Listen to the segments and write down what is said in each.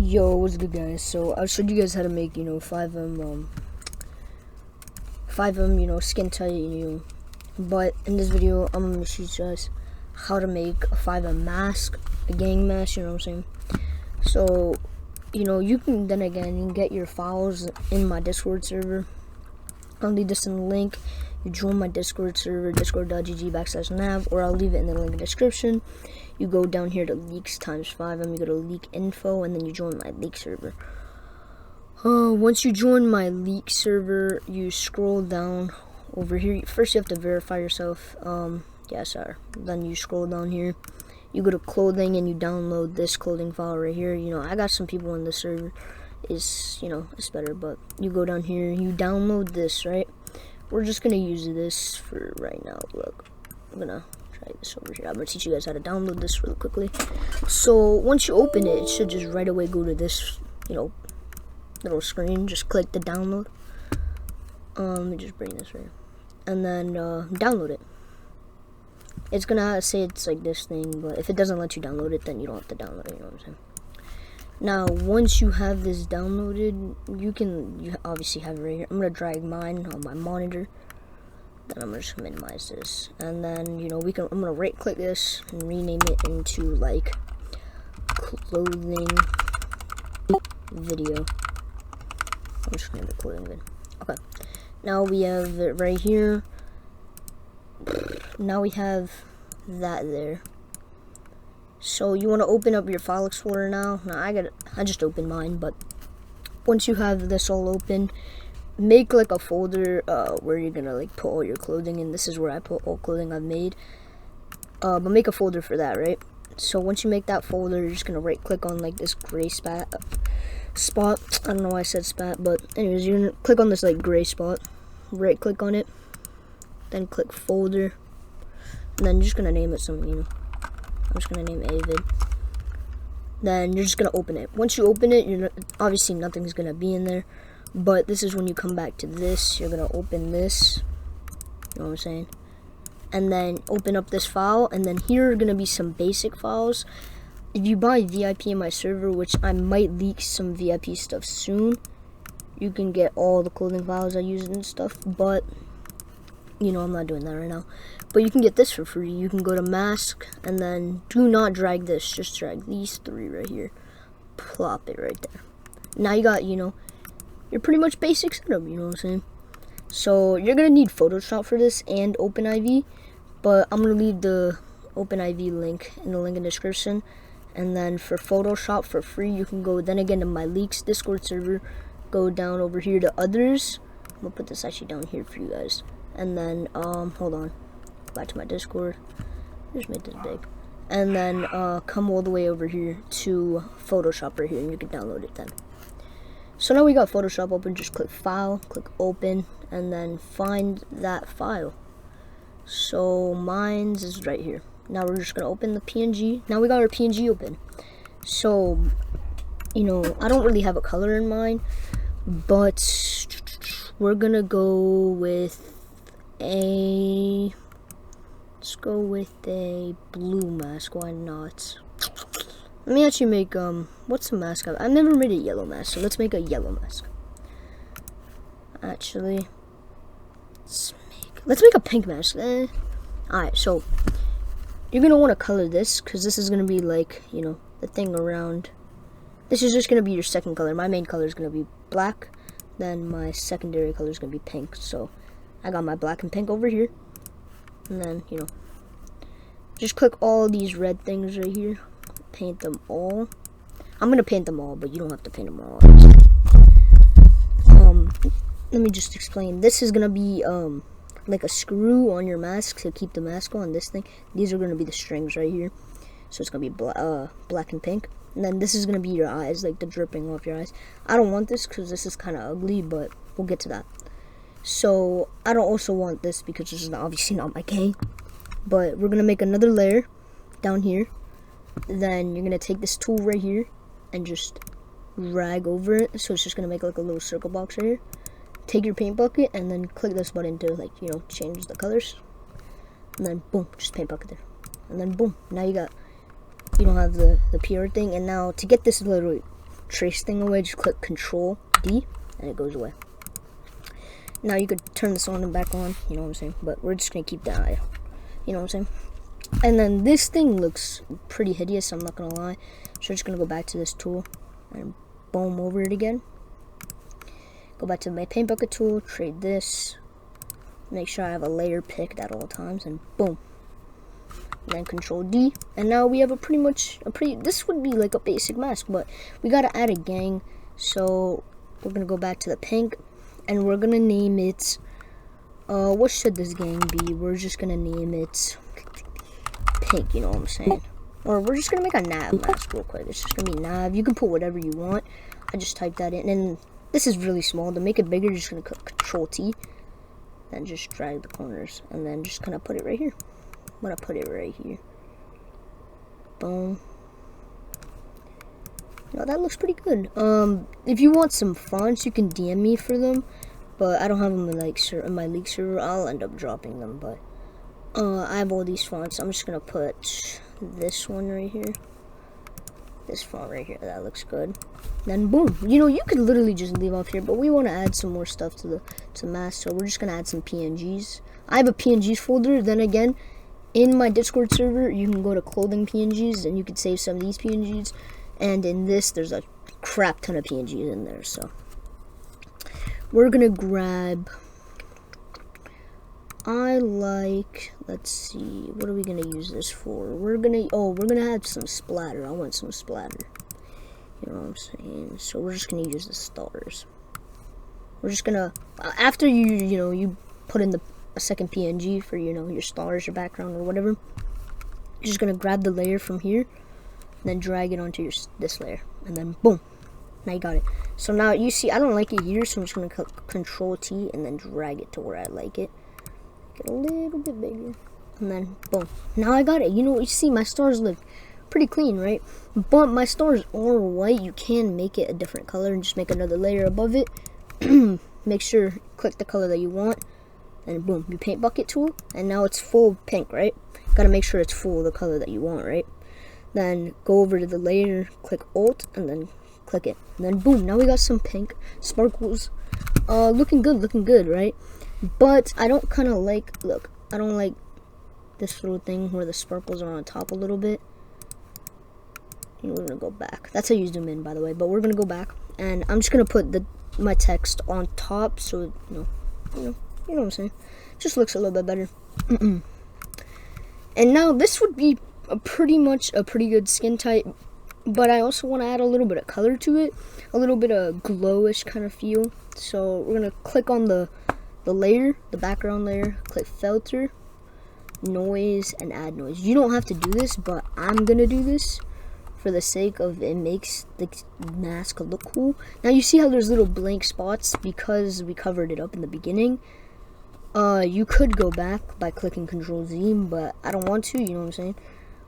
Yo, what's good, guys? So I showed you guys how to make, FiveM, skin tight, but in this video, I'm gonna show you guys how to make a FiveM mask, a gang mask, you know what I'm saying? So, you can, then again, you can get your files in my Discord server. I'll leave this in the link. You join my Discord server, discord.gg/nav, or I'll leave it in the link in the description. You go down here to leaks times 5, and you go to leak info, and then you join my leak server. Once you join my leak server, you scroll down over here. First, you have to verify yourself. Then you scroll down here. You go to clothing, and you download this clothing file right here. I got some people in the server. It's better, but you go down here, you download this, right? We're just gonna use this for right now. Look, I'm gonna try this over here. I'm gonna teach you guys how to download this really quickly. So once you open it, it should just right away go to this, little screen. Just click the download. Let me just bring this right here. And then download it. It's gonna say it's like this thing, but if it doesn't let you download it, then you don't have to download it, you know what I'm saying? Now, once you have this downloaded, you obviously have it right here. I'm gonna drag mine on my monitor. Then I'm gonna just minimize this, and then I'm gonna right click this and rename it into like clothing video. I'm just gonna name it clothing video. Okay. Now we have it right here. Now we have that there. So you want to open up your file explorer now. I just opened mine, but once you have this all open, make like a folder where you're gonna like put all your clothing in. This is where I put all clothing I've made. But make a folder for that, right? So once you make that folder, you're just gonna right click on like this gray spot. I don't know why I said spat, but anyways, you're gonna click on this like gray spot, right click on it, then click folder, and then you're just gonna name it something, I'm just gonna name Avid. Then you're just gonna open it. Once you open it, obviously nothing's gonna be in there, but this is when you come back to this. You're gonna open this, you know what I'm saying, and then open up this file, and then here are gonna be some basic files. If you buy VIP in my server, which I might leak some VIP stuff soon, you can get all the clothing files I used and stuff, but I'm not doing that right now. But you can get this for free. You can go to mask, and then do not drag this, just drag these 3 right here, plop it right there. Now you got your pretty much basic setup, you know what I'm saying? So you're gonna need Photoshop for this and OpenIV, but I'm gonna leave the OpenIV link in the link in the description. And then for Photoshop for free, you can go then again to my leaks Discord server, go down over here to others. I'm gonna put this actually down here for you guys. And then hold on, back to my Discord, just made this big, and then come all the way over here to Photoshop right here, and you can download it then. So now we got Photoshop open. Just click file, click open, and then find that file. So mine's is right here. Now we're just gonna open the PNG. Now we got our PNG open. So I don't really have a color in mind, but we're gonna go with let's go with a blue mask. Why not? Let me actually make what's the mask? I've never made a yellow mask, so let's make a yellow mask. Actually, let's make a pink mask. Alright, so you're gonna want to color this, because this is gonna be like the thing around. This is just gonna be your second color. My main color is gonna be black, then my secondary color is gonna be pink. So I got my black and pink over here, and then just click all these red things right here, paint them all. I'm gonna paint them all, but you don't have to paint them all. Let me just explain. This is gonna be like a screw on your mask to keep the mask on. This thing, these are gonna be the strings right here, so it's gonna be black and pink. And then this is gonna be your eyes, like the dripping off your eyes. I don't want this because this is kind of ugly, but we'll get to that. So I don't also want this because this is obviously not my gang, but we're gonna make another layer down here. Then you're gonna take this tool right here and just drag over it, so it's just gonna make like a little circle box right here. Take your paint bucket and then click this button to change the colors, and then boom, just paint bucket there, and then boom, now you don't have the PR thing. And now to get this literally trace thing away, just click Control D and it goes away. Now you could turn this on and back on, you know what I'm saying, but we're just gonna keep that eye, you know what I'm saying. And then this thing looks pretty hideous, I'm not gonna lie, so I'm just gonna go back to this tool and boom, over it again. Go back to my paint bucket tool, trade this, make sure I have a layer picked at all times, and boom. And then Control D, and now we have this would be like a basic mask, but we gotta add a gang, so we're gonna go back to the pink, and we're gonna name it, what should this gang be? We're just gonna name it pink, you know what I'm saying? Or we're just gonna make a nav mask real quick. It's just gonna be nav. You can put whatever you want. I just typed that in, and this is really small. To make it bigger, you're just gonna click Control T, then just drag the corners, and then just kind of put it right here. I'm gonna put it right here. Boom. Now that looks pretty good. If you want some fonts, you can DM me for them, but I don't have them in my league server. I'll end up dropping them, but I have all these fonts. I'm just gonna put this one right here, this font right here. That looks good. Then boom, you know, you could literally just leave off here, but we want to add some more stuff to the mask, so we're just gonna add some PNGs. I have a PNGs folder. Then again, in my Discord server, you can go to clothing PNGs and you can save some of these PNGs. And in this, there's a crap ton of PNGs in there. So we're gonna grab. Let's see, what are we gonna use this for? We're gonna have some splatter. I want some splatter. You know what I'm saying? So we're just gonna use the stars. We're just gonna after you put in a second PNG for your stars, your background, or whatever. You're just gonna grab the layer from here, and then drag it onto this layer, and then boom. Now you got it. So now you see I don't like it here, so I'm just gonna click Control T and then drag it to where I like it. Get a little bit bigger, and then boom. Now I got it. You see my stars look pretty clean, right? But my stars are white. You can make it a different color and just make another layer above it. Make sure click the color that you want, and boom, your paint bucket tool, and now it's full pink, right? Gotta make sure it's full of the color that you want, right? Then go over to the layer, click Alt, and then click it, and then boom, now we got some pink sparkles. Looking good, right? But I don't I don't like this little thing where the sparkles are on top a little bit. We're gonna go back. That's how you zoom in, by the way. But we're gonna go back, and I'm just gonna put my text on top, so you know what I'm saying. Just looks a little bit better. And now this would be pretty good skin type, but I also want to add a little bit of color to it, a little bit of glowish kind of feel. So we're gonna click on the layer, the background layer, click filter, noise, and add noise. You don't have to do this, but I'm gonna do this for the sake of it makes the mask look cool. Now you see how there's little blank spots because we covered it up in the beginning. You could go back by clicking Control Z, but I don't want to, you know what I'm saying?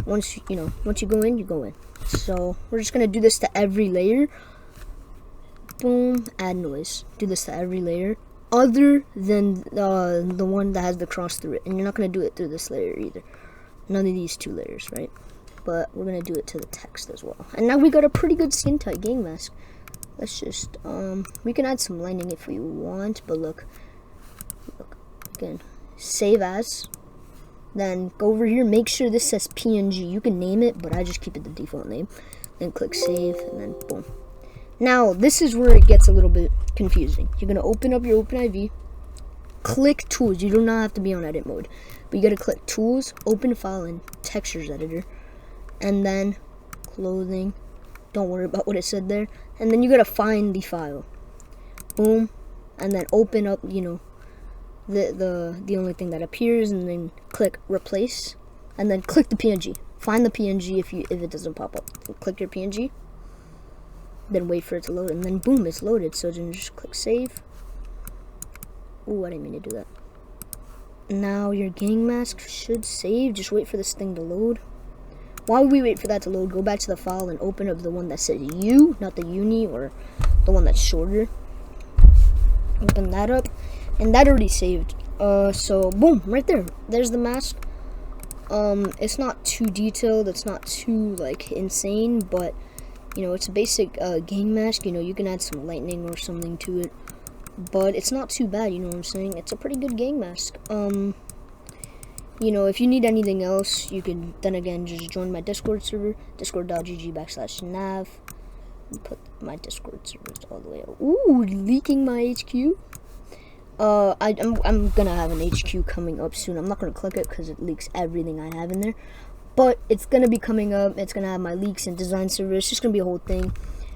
Once you go in, you go in. So we're just gonna do this to every layer. Boom, add noise. Do this to every layer, other than the one that has the cross through it. And you're not gonna do it through this layer either. None of these two layers, right? But we're gonna do it to the text as well. And now we got a pretty good skin type gang mask. Let's just we can add some lining if we want, but look, again, save as, then go over here, make sure this says PNG. You can name it, but I just keep it the default name. Then click save, and then boom. Now this is where it gets a little bit confusing. You're gonna open up your OpenIV, click tools. You do not have to be on edit mode, but you gotta click tools, open file in textures editor, and then clothing. Don't worry about what it said there. And then you gotta find the file. Boom, and then open up, the only thing that appears, and then click replace, and then click the PNG. Find the PNG if it doesn't pop up. Then click your PNG, then wait for it to load, and then boom, it's loaded. So then just click save. Ooh, I didn't mean to do that. Now your gang mask should save. Just wait for this thing to load. While we wait for that to load, go back to the file and open up the one that says U, not the uni, or the one that's shorter. Open that up, and that already saved. So boom, right there. There's the mask. It's not too detailed. It's not too insane, but You know, it's a basic gang mask. You know, you can add some lightning or something to it, but it's not too bad. You know what I'm saying? It's a pretty good gang mask. You know, if you need anything else, you can then again just join my Discord server, discord.gg/nav. Put my Discord servers all the way out. Ooh, leaking my HQ. I'm gonna have an HQ coming up soon. I'm not gonna click it because it leaks everything I have in there, but it's gonna be coming up. It's gonna have my leaks and design server. It's just gonna be a whole thing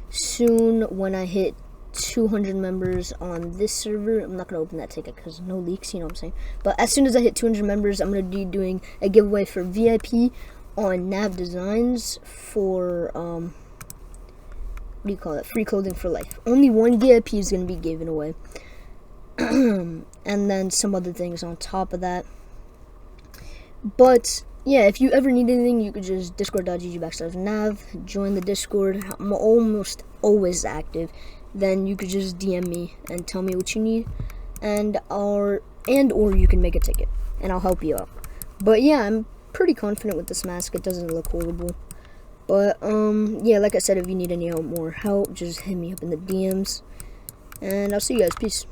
soon. When I hit 200 members on this server, I'm not gonna open that ticket because no leaks, you know what I'm saying. But as soon as I hit 200 members, I'm gonna be doing a giveaway for VIP on Nav Designs for what do you call it? Free clothing for life. Only one VIP is gonna be given away. And then some other things on top of that. But yeah, if you ever need anything, you could just discord.gg/nav, join the Discord. I'm almost always active. Then you could just DM me and tell me what you need, or you can make a ticket and I'll help you out. But yeah, I'm pretty confident with this mask. It doesn't look horrible. But yeah, like I said, if you need any more help, just hit me up in the DMs. And I'll see you guys. Peace.